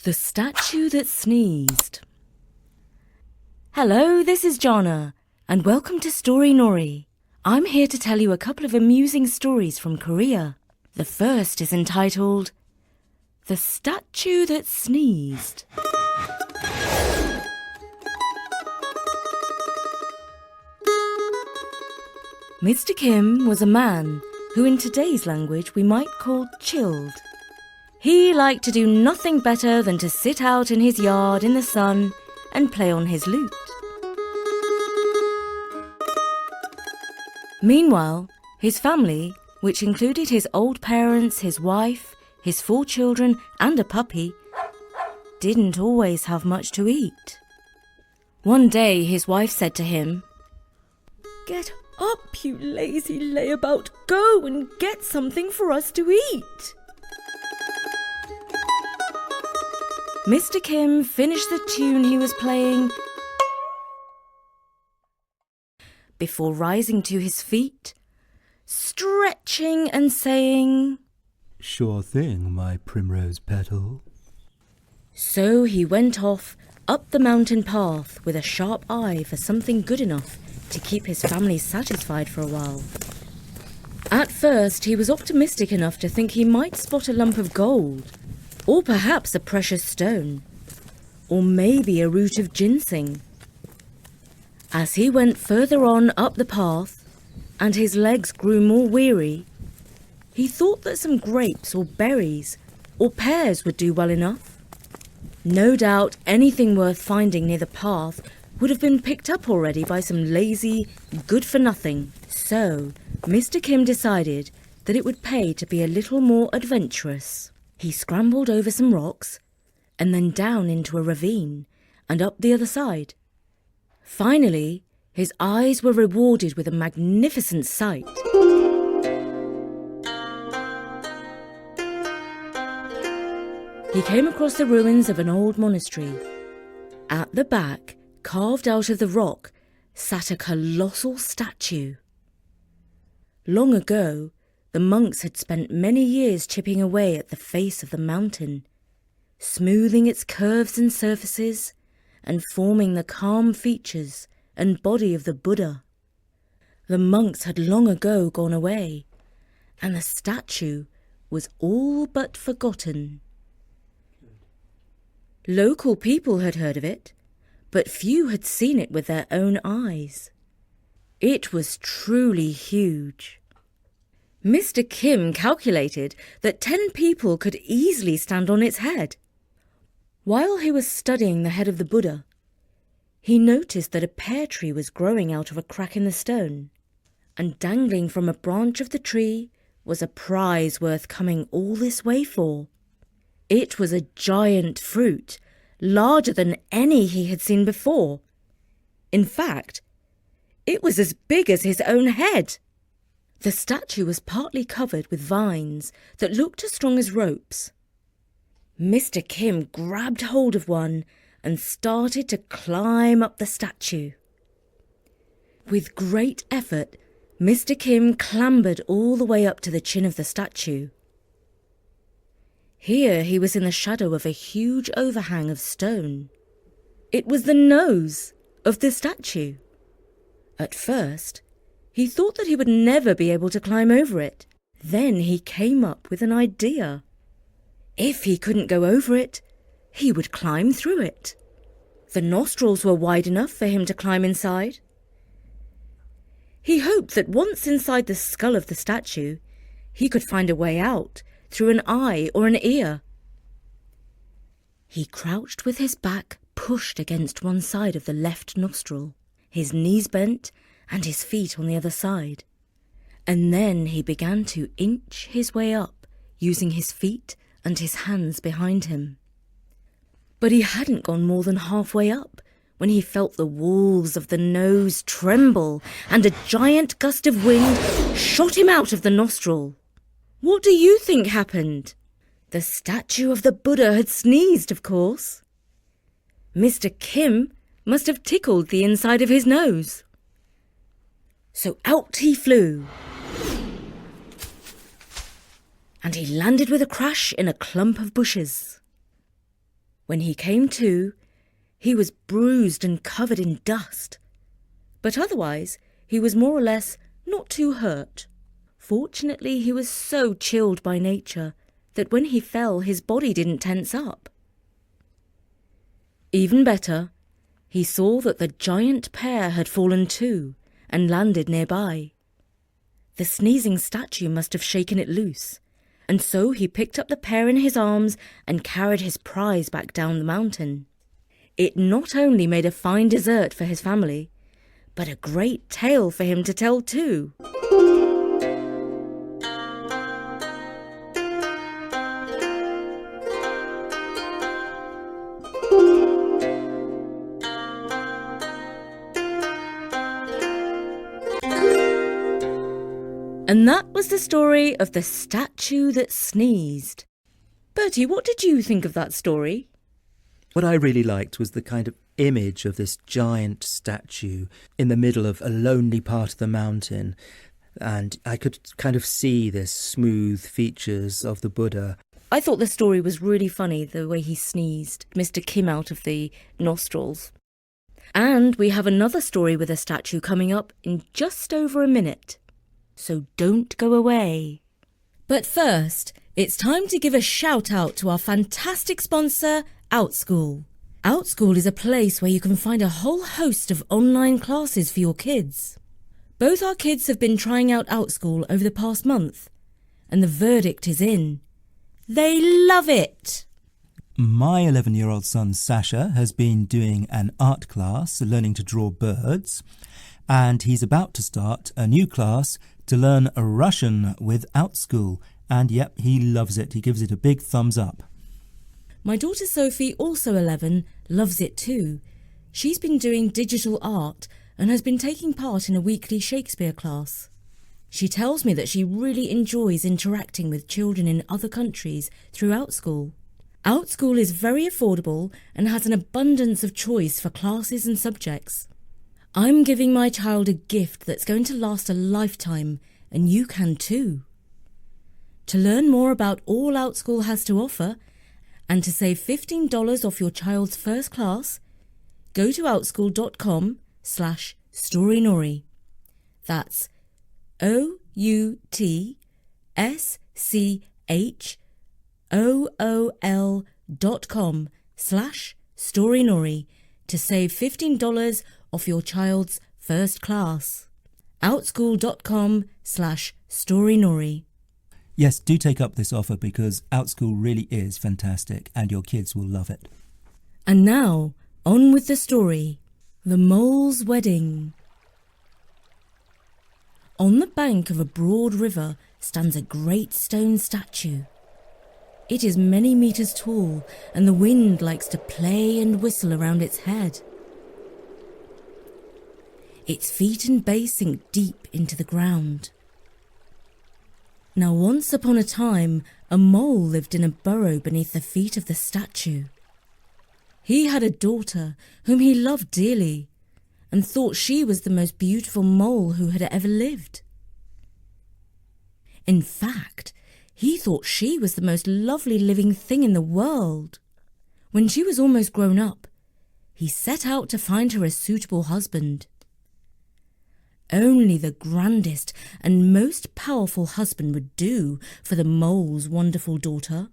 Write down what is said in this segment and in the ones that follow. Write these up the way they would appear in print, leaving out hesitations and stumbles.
The statue that sneezed. Hello, this is Jonna, and welcome to Story Nori. I'm here to tell you a couple of amusing stories from Korea. The first is entitled, The Statue That Sneezed. Mr. Kim was a man who in today's language we might call chilled. He liked to do nothing better than to sit out in his yard in the sun and play on his lute. Meanwhile, his family, which included his old parents, his wife, his 4 children and a puppy, didn't always have much to eat. One day his wife said to him, "Get up, you lazy layabout, go and get something for us to eat." Mr. Kim finished the tune he was playing before rising to his feet, stretching and saying, "Sure thing, my primrose petal." So he went off up the mountain path with a sharp eye for something good enough to keep his family satisfied for a while. At first, he was optimistic enough to think he might spot a lump of gold, or perhaps a precious stone, or maybe a root of ginseng. As he went further on up the path, and his legs grew more weary, he thought that some grapes or berries or pears would do well enough. No doubt anything worth finding near the path would have been picked up already by some lazy, good-for-nothing. So Mr. Kim decided that it would pay to be a little more adventurous. He scrambled over some rocks, and then down into a ravine, and up the other side. Finally, his eyes were rewarded with a magnificent sight. He came across the ruins of an old monastery. At the back, carved out of the rock, sat a colossal statue. Long ago, the monks had spent many years chipping away at the face of the mountain, smoothing its curves and surfaces, and forming the calm features and body of the Buddha. The monks had long ago gone away, and the statue was all but forgotten. Local people had heard of it, but few had seen it with their own eyes. It was truly huge. Mr. Kim calculated that 10 people could easily stand on its head. While he was studying the head of the Buddha, he noticed that a pear tree was growing out of a crack in the stone, and dangling from a branch of the tree was a prize worth coming all this way for. It was a giant fruit, larger than any he had seen before. In fact, it was as big as his own head. The statue was partly covered with vines that looked as strong as ropes. Mr. Kim grabbed hold of one and started to climb up the statue. With great effort, Mr. Kim clambered all the way up to the chin of the statue. Here he was in the shadow of a huge overhang of stone. It was the nose of the statue. At first, he thought that he would never be able to climb over it. Then he came up with an idea. If he couldn't go over it, he would climb through it. The nostrils were wide enough for him to climb inside. He hoped that once inside the skull of the statue, he could find a way out through an eye or an ear. He crouched with his back pushed against one side of the left nostril, his knees bent and his feet on the other side. And then he began to inch his way up, using his feet and his hands behind him. But he hadn't gone more than halfway up when he felt the walls of the nose tremble and a giant gust of wind shot him out of the nostril. What do you think happened? The statue of the Buddha had sneezed, of course. Mr. Kim must have tickled the inside of his nose. So out he flew. And he landed with a crash in a clump of bushes. When he came to, he was bruised and covered in dust. But otherwise, he was more or less not too hurt. Fortunately, he was so chilled by nature that when he fell, his body didn't tense up. Even better, he saw that the giant pear had fallen too and landed nearby. The sneezing statue must have shaken it loose, and so he picked up the pear in his arms and carried his prize back down the mountain. It not only made a fine dessert for his family, but a great tale for him to tell too. And that was the story of the statue that sneezed. Bertie, what did you think of that story? What I really liked was the kind of image of this giant statue in the middle of a lonely part of the mountain. And I could kind of see the smooth features of the Buddha. I thought the story was really funny, the way he sneezed Mr. Kim out of the nostrils. And we have another story with a statue coming up in just over a minute. So don't go away. But first, it's time to give a shout out to our fantastic sponsor, OutSchool. OutSchool is a place where you can find a whole host of online classes for your kids. Both our kids have been trying out OutSchool over the past month, and the verdict is in. They love it! My 11-year-old son Sasha has been doing an art class learning to draw birds, and he's about to start a new class to learn Russian with OutSchool. And yep, he loves it. He gives it a big thumbs up. My daughter Sophie, also 11, loves it too. She's been doing digital art and has been taking part in a weekly Shakespeare class. She tells me that she really enjoys interacting with children in other countries through OutSchool. OutSchool is very affordable and has an abundance of choice for classes and subjects. I'm giving my child a gift that's going to last a lifetime, and you can too. To learn more about all OutSchool has to offer, and to save $15 off your child's first class, go to outschool.com/storynori. That's outschool.com/storynori to save $15 off your child's first class. outschool.com/storynori. Yes, do take up this offer because OutSchool really is fantastic and your kids will love it. And now, on with the story. The Mole's Wedding. On the bank of a broad river stands a great stone statue. It is many meters tall, and the wind likes to play and whistle around its head. Its feet and base sink deep into the ground. Now once upon a time, a mole lived in a burrow beneath the feet of the statue. He had a daughter whom he loved dearly, and thought she was the most beautiful mole who had ever lived. In fact, he thought she was the most lovely living thing in the world. When she was almost grown up, he set out to find her a suitable husband. Only the grandest and most powerful husband would do for the mole's wonderful daughter.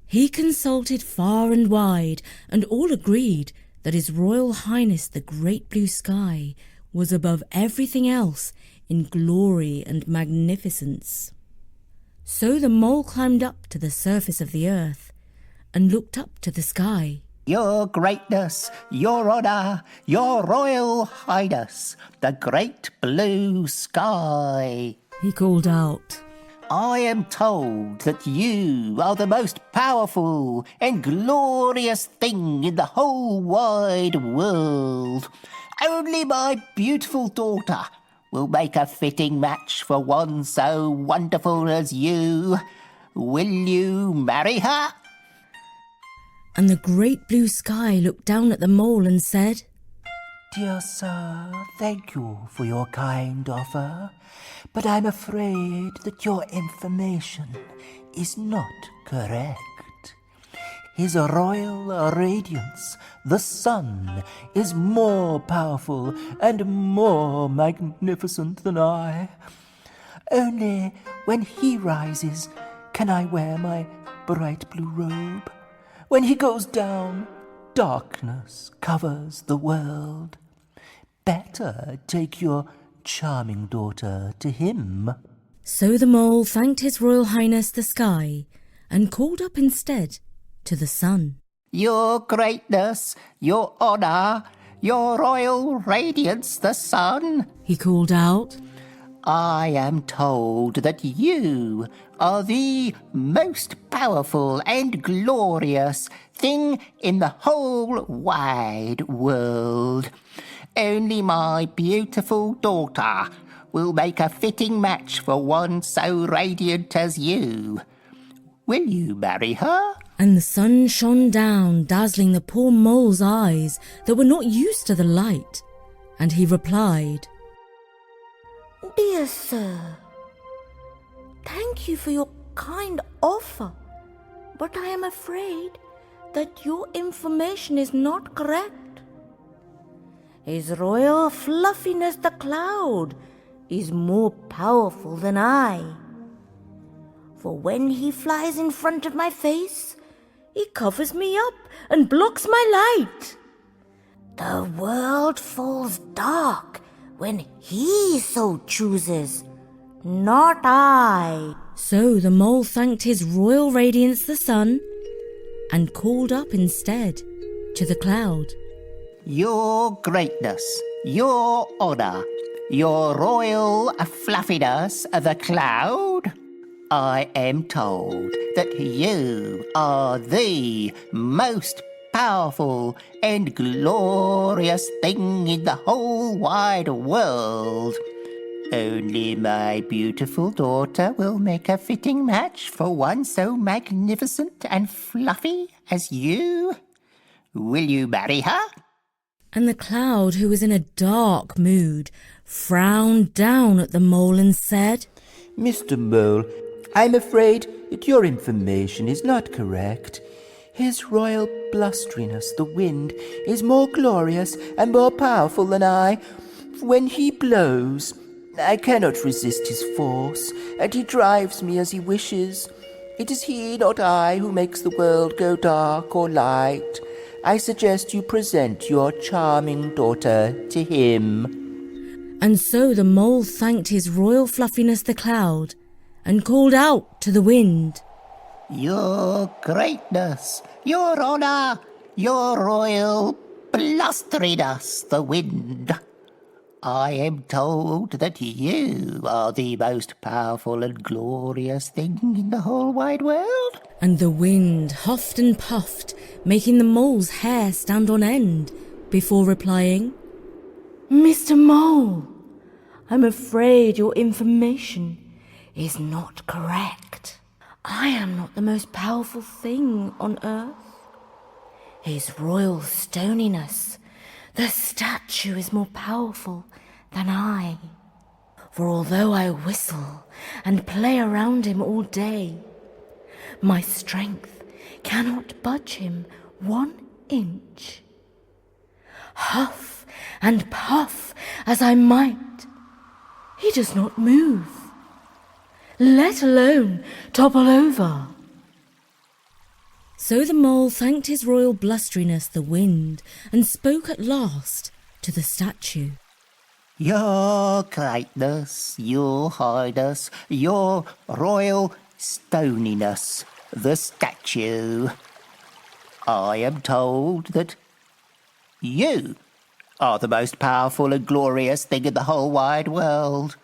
He consulted far and wide, and all agreed that His Royal Highness the Great Blue Sky was above everything else in glory and magnificence. So the mole climbed up to the surface of the earth and looked up to the sky. Your greatness, your honour, your royal highness, the great blue sky. He called out. I am told that you are the most powerful and glorious thing in the whole wide world. Only my beautiful daughter will make a fitting match for one so wonderful as you. Will you marry her? And the great blue sky looked down at the mole and said, Dear sir, thank you for your kind offer, but I'm afraid that your information is not correct. His royal radiance, the sun, is more powerful and more magnificent than I. Only when he rises can I wear my bright blue robe. When he goes down, darkness covers the world. Better take your charming daughter to him. So the mole thanked His Royal Highness the Sky and called up instead to the sun. Your greatness, your honour, your royal radiance, the sun. He called out. I am told that you are the most powerful and glorious thing in the whole wide world. Only my beautiful daughter will make a fitting match for one so radiant as you. Will you marry her? And the sun shone down, dazzling the poor mole's eyes that were not used to the light. And he replied, Dear sir, thank you for your kind offer, but I am afraid that your information is not correct. His Royal Fluffiness the Cloud is more powerful than I. For when he flies in front of my face, he covers me up and blocks my light. The world falls dark when he so chooses, not I. So the mole thanked his royal radiance the sun and called up instead to the cloud. Your greatness, your honour, your royal fluffiness, the cloud. I am told that you are the most powerful and glorious thing in the whole wide world. Only my beautiful daughter will make a fitting match for one so magnificent and fluffy as you. Will you marry her? And the cloud, who was in a dark mood, frowned down at the mole and said, Mr. Mole, I'm afraid that your information is not correct. His royal blusteriness, the wind, is more glorious and more powerful than I. When he blows, I cannot resist his force, and he drives me as he wishes. It is he, not I, who makes the world go dark or light. I suggest you present your charming daughter to him. And so the mole thanked his royal fluffiness the cloud and called out to the wind. Your greatness, your honour, your royal blusteriness, the wind. I am told that you are the most powerful and glorious thing in the whole wide world. And the wind huffed and puffed, making the mole's hair stand on end, before replying, Mr. Mole, I'm afraid your information is not correct. I am not the most powerful thing on earth. His royal stoniness, the statue, is more powerful than I. For although I whistle and play around him all day, my strength cannot budge him 1 inch. Huff and puff as I might, he does not move, let alone topple over. So the mole thanked his royal blusteriness the wind and spoke at last to the statue. Your greatness, your highness, your royal stoniness, the statue. I am told that you are the most powerful and glorious thing in the whole wide world.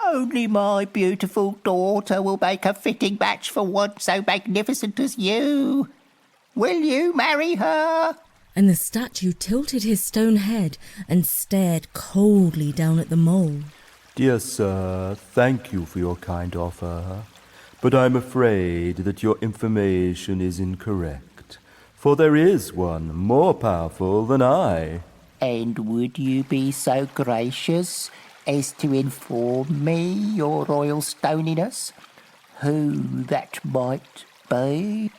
Only my beautiful daughter will make a fitting match for one so magnificent as you. Will you marry her? And the statue tilted his stone head and stared coldly down at the mole. Dear sir, thank you for your kind offer, but I'm afraid that your information is incorrect, for there is one more powerful than I. And would you be so gracious as to inform me, your royal stoniness, who that might be?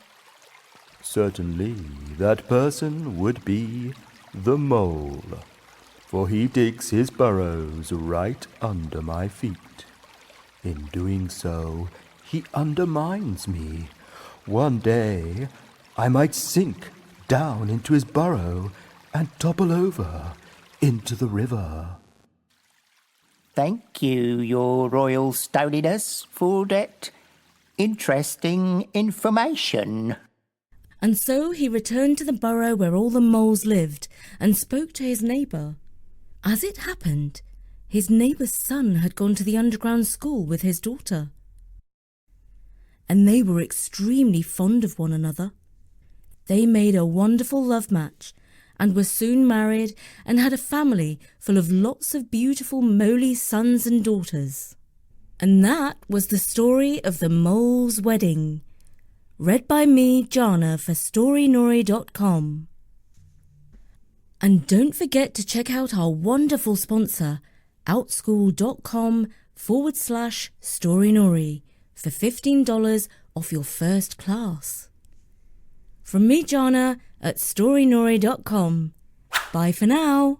Certainly, that person would be the mole, for he digs his burrows right under my feet. In doing so, he undermines me. One day, I might sink down into his burrow and topple over into the river. Thank you, your royal stoniness, for that interesting information. And so he returned to the burrow where all the moles lived and spoke to his neighbour. As it happened, his neighbour's son had gone to the underground school with his daughter. And they were extremely fond of one another. They made a wonderful love match and were soon married and had a family full of lots of beautiful moly sons and daughters. And that was the story of the mole's wedding. Read by me, Jana, for storynori.com. And don't forget to check out our wonderful sponsor, outschool.com/storynori for $15 off your first class. From me, Jana, at storynori.com. Bye for now.